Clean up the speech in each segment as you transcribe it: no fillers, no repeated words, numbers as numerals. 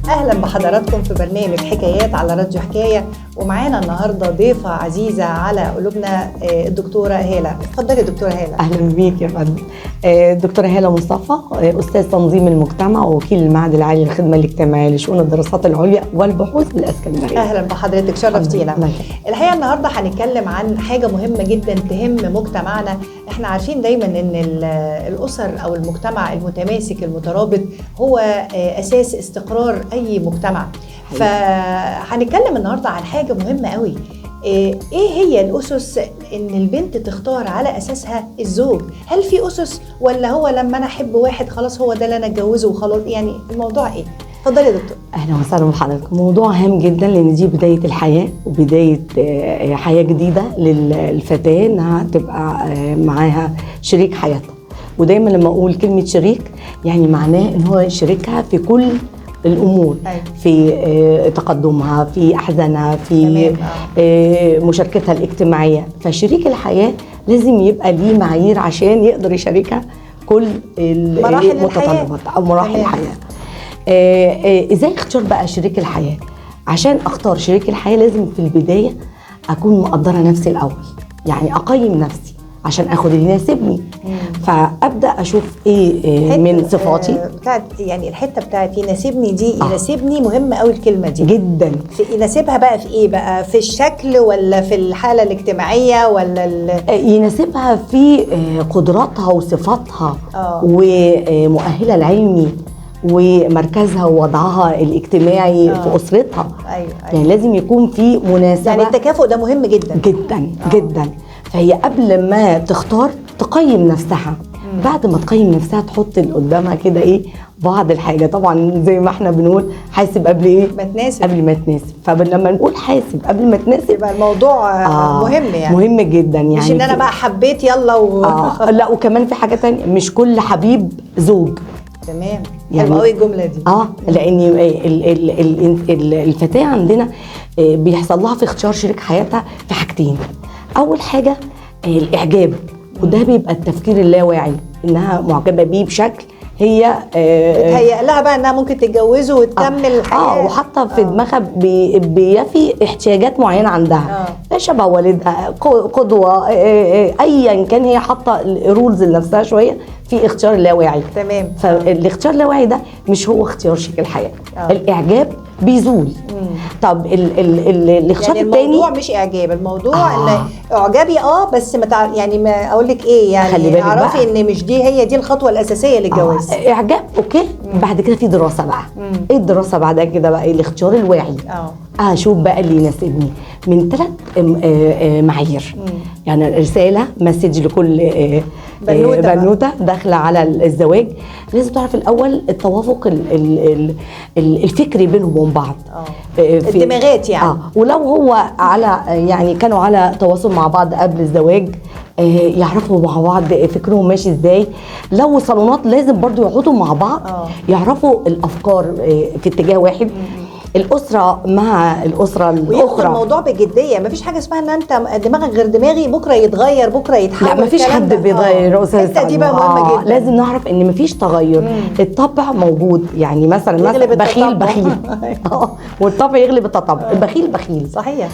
اهلا بحضراتكم في برنامج حكايات على راديو حكايه، ومعانا النهارده ضيفه عزيزه على قلوبنا الدكتوره هاله. اتفضلي دكتوره هاله. اهلا بيك يا فندم. الدكتوره هاله مصطفى، استاذ تنظيم المجتمع ووكيل المعهد العالي للخدمه الاجتماعيه لشؤون الدراسات العليا والبحوث بالاسكندريه. اهلا بحضرتك، شرفتينا. الحقيقه النهارده هنتكلم عن حاجه مهمه جدا تهم مجتمعنا. احنا عارفين دايما ان الاسر او المجتمع المتماسك المترابط هو اساس استقرار اي مجتمع. فهنتكلم النهارده عن حاجه مهمه قوي. ايه هي الاسس ان البنت تختار على اساسها الزوج؟ هل في اسس ولا هو لما انا احب واحد خلاص هو ده اللي انا اتجوزه وخلاص؟ يعني الموضوع ايه؟ اتفضلي يا دكتور. اهلا وسهلا بحضرتك. موضوع هام جدا لان دي بدايه الحياه وبدايه حياه جديده للفتاه انها تبقى معاها شريك حياتها. ودايما لما اقول كلمه شريك يعني معناه ان هو شريكها في كل الامور. أيوة. في تقدمها، في احزانها، في مشاركتها الاجتماعيه. فشريك الحياه لازم يبقى ليه معايير عشان يقدر يشاركها كل المتطلبات او مراحل الحياه. ازاي اختار بقى شريك الحياه؟ عشان اختار شريك الحياه لازم في البدايه اكون مقدره نفسي الاول، يعني اقيم نفسي عشان اخد اللي يناسبني. فابدا اشوف ايه من صفاتي بتاعت، يعني الحته بتاعت يناسبني دي. يناسبني مهمه قوي الكلمه دي جدا. يناسبها بقى في ايه بقى؟ في الشكل ولا في الحاله الاجتماعيه ولا يناسبها في قدراتها وصفاتها ومؤهلها العلمي ومركزها ووضعها الاجتماعي في اسرتها. أيوة. يعني لازم يكون في مناسبه. يعني التكافؤ ده مهم جدا جدا جدا. فهي قبل ما تختار تقيم نفسها. بعد ما تقيم نفسها تحط اللي قدامها كده ايه بعض الحاجه. طبعا زي ما احنا بنقول حاسب قبل ايه؟ ما تناسب. قبل ما تناسب. فلما نقول حاسب قبل ما تناسب يبقى الموضوع مهم، يعني مهم جدا. يعني مش ان انا بقى حبيت يلا لا، وكمان في حاجه تانية، مش كل حبيب زوج. تمام. يعني حلوه قوي الجمله دي. لان الفتاه عندنا بيحصل لها في اختيار شريك حياتها في حاجتين. اول حاجه الاعجاب، وده بيبقى التفكير اللاواعي انها معجبه بيه بشكل هي بتهيأ لها بقى انها ممكن تتجوزه وتكمل الحياه. وحاطه في دماغها بيفي احتياجات معينه عندها. شبه والدها، قدوه، ايا كان. هي حاطه رولز لنفسها شويه في اختيار اللاواعي. تمام. فالاختيار اللاواعي ده مش هو اختيار شريك الحياه. الاعجاب بيزول. طب الاختيار يعني الثاني الموضوع مش اعجاب، الموضوع ان اعجابي يعني ما يعني ما اقول لك ايه، يعني اعرفي ان مش هي دي الخطوه الاساسيه للجواز. اعجاب اوكي. بعد كده في دراسه بقى. ايه الدراسه بعد كده بقى؟ الاختيار الواعي. اشوف بقى اللي يناسبني من 3 معايير. يعني رساله مسج لكل بنوته داخله على الزواج. لازم تعرف الاول التوافق الفكري بينهم وبين بعض. الدماغات يعني. ولو هو على يعني كانوا على تواصل مع بعض قبل الزواج، يعرفوا مع بعض فكرهم ماشي ازاي. لو صالونات لازم برضو يقعدوا مع بعض يعرفوا الافكار في اتجاه واحد. الاسره مع الاسره الاخرى، وياخد الموضوع بجديه. مفيش حاجه اسمها ان انت دماغك غير دماغي بكره يتغير بكره يتحول. لا، مفيش حد بيتغير. الحته دي بقى مهمه جدا. لازم نعرف ان مفيش تغير. الطبع موجود. يعني مثلا بخيل والطبع يغلب التطبع. البخيل بخيل صحيح.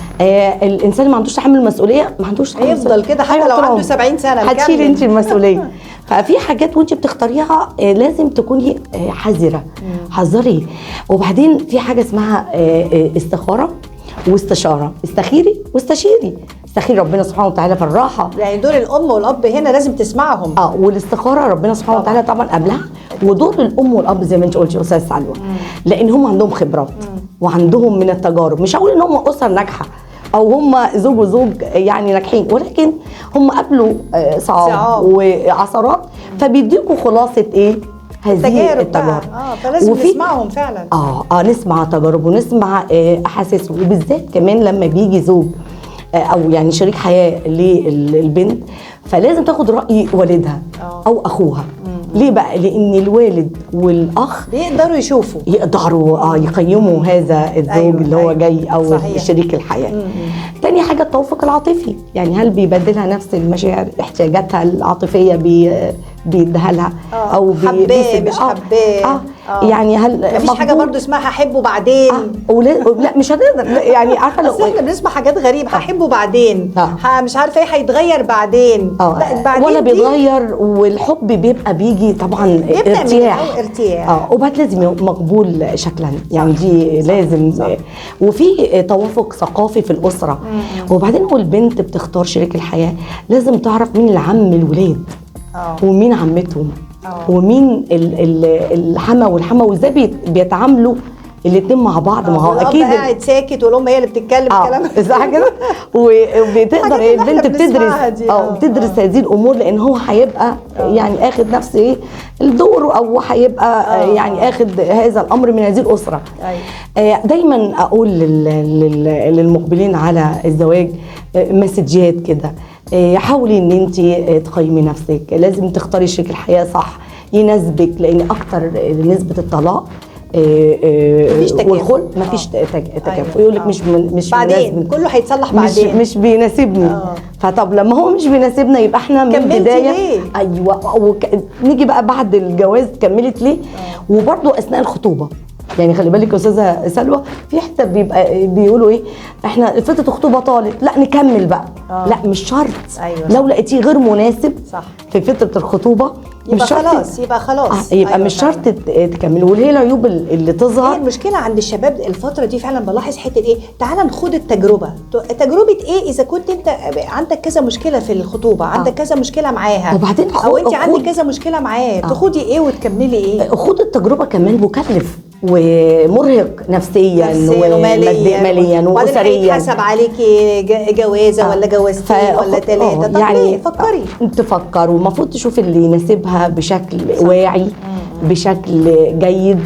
الانسان اللي ما عندوش تحمل مسؤوليه ما عندوش تحمل. هيفضل كده حتى لو عنده 70 سنه هتشيل انت المسؤوليه. ففي حاجات وانت بتختاريها لازم تكوني حذره. حذري. وبعدين في حاجه اسمها استخاره واستشاره. استخيري واستشيري. استخيري ربنا سبحانه وتعالى في الراحه. يعني دور الام والاب هنا لازم تسمعهم. والاستخاره ربنا سبحانه وتعالى طبعا قبلها. ودور الام والاب زي ما انت قلتي يا استاذ سلوى، لان هم عندهم خبرات وعندهم من التجارب. مش هقول ان هم اسر ناجحه او هم زوج وزوج يعني ناجحين، ولكن هم قابلوا صعاب وعثرات، فبيديكوا خلاصه ايه هذه التجارب. فلازم نسمعهم فعلا. نسمع تجارب ونسمع احاسيسهم. وبالذات كمان لما بيجي زوج او يعني شريك حياه للبنت، فلازم تاخد راي والدها او اخوها. ليه بقى؟ لان الوالد والاخ بيقدروا يقدروا يقيموا هذا الزوج اللي هو جاي او صحيح. شريك الحياه. تاني حاجه التوافق العاطفي. يعني هل بيبادلها نفس المشاعر، احتياجاتها العاطفيه بيديها لها او حباه مش حباه. يعني هل مفيش حاجه برضو اسمها هحبه بعدين؟ لا مش هتقدر، يعني عارفه لو احنا بنسمع حاجات غريبه، هحبه بعدين مش عارفه ايه هيتغير بعدين. لا بعدين ولا بيتغير، والحب بيبقى بيجي طبعا ارتياح وبعد لازم مقبول شكلا، يعني دي لازم صح. وفي توافق ثقافي في الاسره. وبعدين والبنت بتختار شريك الحياه لازم تعرف مين العم الولاد ومين عمتهم ومين الحما والحما، وازاي بيتعاملوا الاثنين مع بعض. ما هو اكيد قاعد ساكت والام هي اللي بتتكلم كلام صح كده. وبتقدر البنت بتدرس بتدرس هذه الامور، لان هو هيبقى يعني اخذ نفس الدور، او هيبقى يعني اخذ هذا الامر من هذه الاسره. دايما اقول للمقبلين على الزواج مسجات كده، حاولي ان انت تقيمي نفسك، لازم تختاري شريك الحياه صح يناسبك، لان اكتر نسبه الطلاق والخلق مفيش تكافؤ. يقول لك مش بعدين كله هيتصلح بعدين، مش بيناسبني. فطب لما هو مش بيناسبنا يبقى احنا من البدايه ليه؟ ايوه نيجي بقى بعد الجواز كملت ليه؟ وبرده اثناء الخطوبه. يعني خلي بالك يا استاذه سلوى، في حته بيبقى بيقولوا ايه، احنا فتره الخطوبه طالت، لا نكمل بقى. لا مش شرط. لو لقيتيه غير مناسب صح في فتره الخطوبه يبقى خلاص، يبقى خلاص يبقى مش شرط تكمل. وهي العيوب اللي تظهر، هي المشكله عند الشباب الفتره دي فعلا بلاحظ حته ايه، تعال نخوض التجربه ايه اذا كنت انت عندك كذا مشكله في الخطوبه، عندك كذا مشكله معاها، وبعدين او انت عندك كذا مشكله معاه، تخوضي ايه وتكملي ايه. خوض التجربه كمان مكلف ومرهق نفسيا وماليا واسريا، هيتحسب عليكي جوازه ولا جوازتين ولا 3. طب يعني فكري تفكر، والمفروض تشوف اللي يناسبها بشكل واعي بشكل جيد.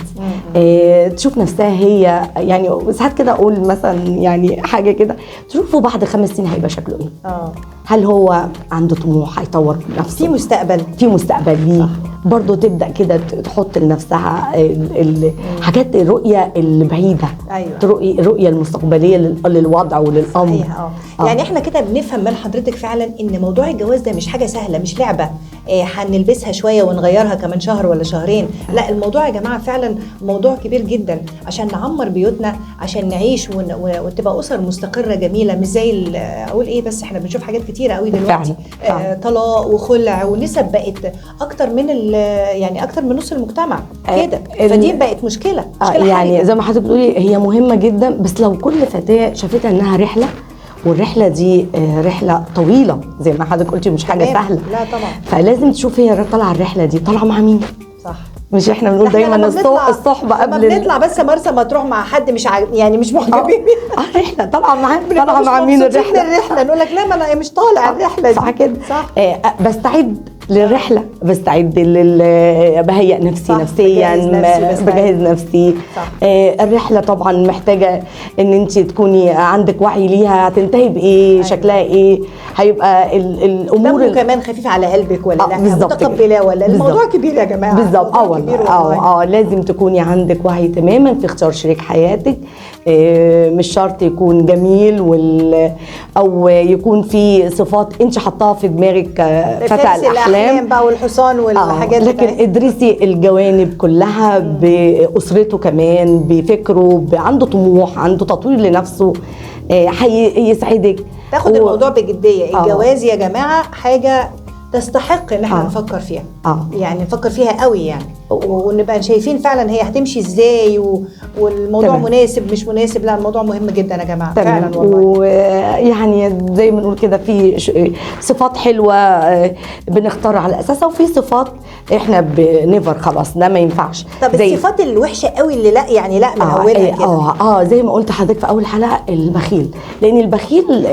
تشوف نفسها هي، يعني ساعات كده اقول مثلا يعني حاجه كده، تشوفه بعد 5 سنين هيبقى شكله ايه. هل هو عنده طموح هيطور نفسه في مستقبل ليه. برضه تبدا كده تحط لنفسها حاجات الرؤيه البعيده. الرؤيه المستقبليه للوضع وللامر. يعني احنا كده بنفهم من حضرتك فعلا ان موضوع الجواز ده مش حاجه سهله، مش لعبه هنلبسها شويه ونغيرها كمان شهر ولا شهرين. لا، الموضوع يا جماعه فعلا موضوع كبير جدا، عشان نعمر بيوتنا، عشان نعيش وتبقى اسر مستقره جميله. مش زي اقول ايه، بس احنا بنشوف حاجات كتيره قوي دلوقتي، طلاق وخلع، ونسب بقت اكتر من يعني اكتر من نص المجتمع كده. فدي بقت مشكله يعني زي ما حضرتك بتقولي هي مهمه جدا، بس لو كل فتاه شافتها انها رحله، والرحله دي رحله طويله زي ما حضرتك قلتي، مش حاجه سهله. لا طبعا. فلازم تشوف هي طالعه الرحله دي طالعه مع مين. صح. مش احنا بنقول دايما الصحبه قبل بنطلع بس مرسى مطروح مع حد مش يعني مش محجبين رحله طالعه مع مين الرحله نقول لك لا، ما انا مش طالع الرحله دي. صح كده. بستعد للرحله، بستعد بهيئ نفسي نفسيا، بجهز نفسي. الرحله طبعا محتاجه ان انت تكوني عندك وعي ليها، هتنتهي بايه، شكلها ايه، هيبقى الامور كمان خفيف على قلبك ولا لا، متقبله ولا الموضوع كبير يا جماعه. بالظبط. لازم تكوني عندك وعي تماما في اختيار شريك حياتك. مش شرط يكون جميل او يكون في صفات انت حطاها في دماغك فتى الاحلام بقى والحصان والحاجات دي، لكن ادرسي الجوانب كلها باسرته كمان، بفكره، عنده طموح، عنده تطوير لنفسه، هيسعدك. تاخد الموضوع بجديه. الجواز يا جماعه حاجه تستحق ان احنا نفكر فيها. يعني نفكر فيها قوي يعني، ونبقى شايفين فعلا هي هتمشي ازاي، والموضوع تمام. مناسب مش مناسب. لا، الموضوع مهم جدا يا جماعه فعلا والله. ويعني زي ما نقول كده في صفات حلوه بنختار على اساسها، وفي صفات احنا بنيفر خلاص ده ما ينفعش. طب الصفات الوحشه قوي اللي لا يعني لا من اولها كده زي ما قلت لحضرتك في اول حلقه، البخيل. لان البخيل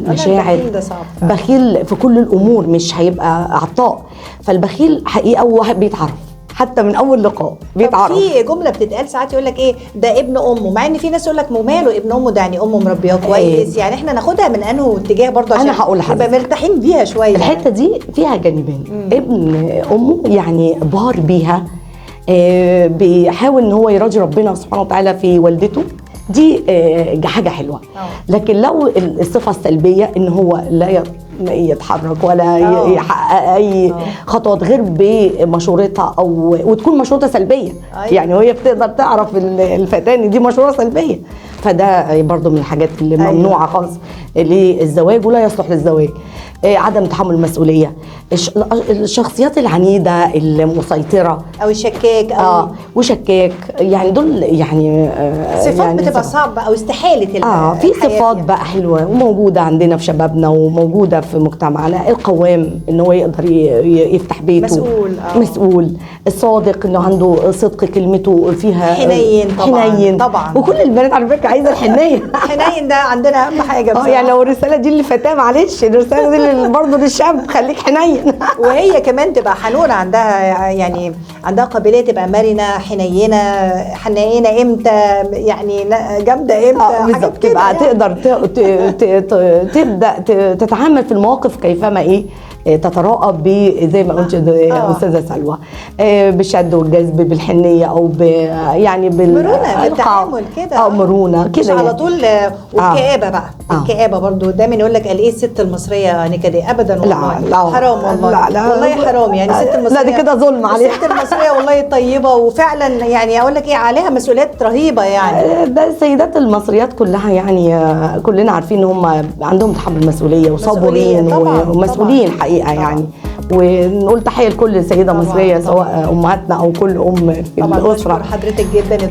مشاعر، البخيل ده صعب، بخيل في كل الامور، مش هيبقى عطاء. فالبخيل حقيقه واحد بيتعرف حتى من اول لقاء بيتعرف. في جمله بتتقال ساعات يقول لك ايه ده ابن امه، مع ان في ناس يقول لك وماله ابن امه ده، يعني امه مربيه كويس. يعني احنا ناخدها من انه اتجاه برضه عشان نبقى مرتاحين بيها شويه. الحته دي فيها جانبين. ابن امه يعني بار بيها، بيحاول ان هو يراضي ربنا سبحانه وتعالى في والدته، دي حاجه حلوه. لكن لو الصفه السلبيه ان هو لا يتحرك ولا يحقق اي خطوات غير بمشورتها وتكون مشورتها سلبيه. يعني وهي بتقدر تعرف الفتاه ان دي مشوره سلبيه، فده برضو من الحاجات اللي ممنوعه خالص للزواج ولا يصلح للزواج. عدم تحمل المسؤوليه، الشخصيات العنيده المسيطره او الشكاك او وشكاك، يعني دول يعني صفات يعني بتبقى صعبه او استحاله في صفات بقى حلوه وموجوده عندنا في شبابنا وموجوده في مجتمعنا. القوام ان هو يقدر يفتح بيته، مسؤول، الصادق انه عنده صدق، كلمته فيها حنين طبعا وكل البنات على فكره عايزه الحنيه. الحنين ده عندنا اهم حاجه بصراحه. يعني لو الرساله دي للفتاه معلش، الرساله دي برضه للشاب خليك حنين. وهي كمان تبقى حنونه، عندها عندها قابليه تبقى مرنه حنينه امتى، يعني جامده امتى، بالظبط. تبقى تقدر تبدا تتعامل في المواقف كيفما تتراءى زي ما قلت استاذه سلوى، بالشد والجذب، بالحنيه او يعني مرونه بالتعامل كده. مرونه كده مش على طول. والكآبه بقى الكآبه برضو دايما يقول لك قال ايه الست المصريه نكديه ابدا والله. لا حرام والله. لا والله حرام. يعني الست المصريه لا دي كده ظلم عليها. الست المصريه والله طيبه وفعلا يعني اقول لك عليها مسؤوليات رهيبه. يعني ده السيدات المصريات كلها يعني كلنا عارفين ان هم عندهم تحمل مسؤوليه وصابرين ومسؤولين حقيقه يعني. ونقول تحيه لكل سيده مصريه سواء امهاتنا او كل ام في الاسره. طبعا حضرتك جدا.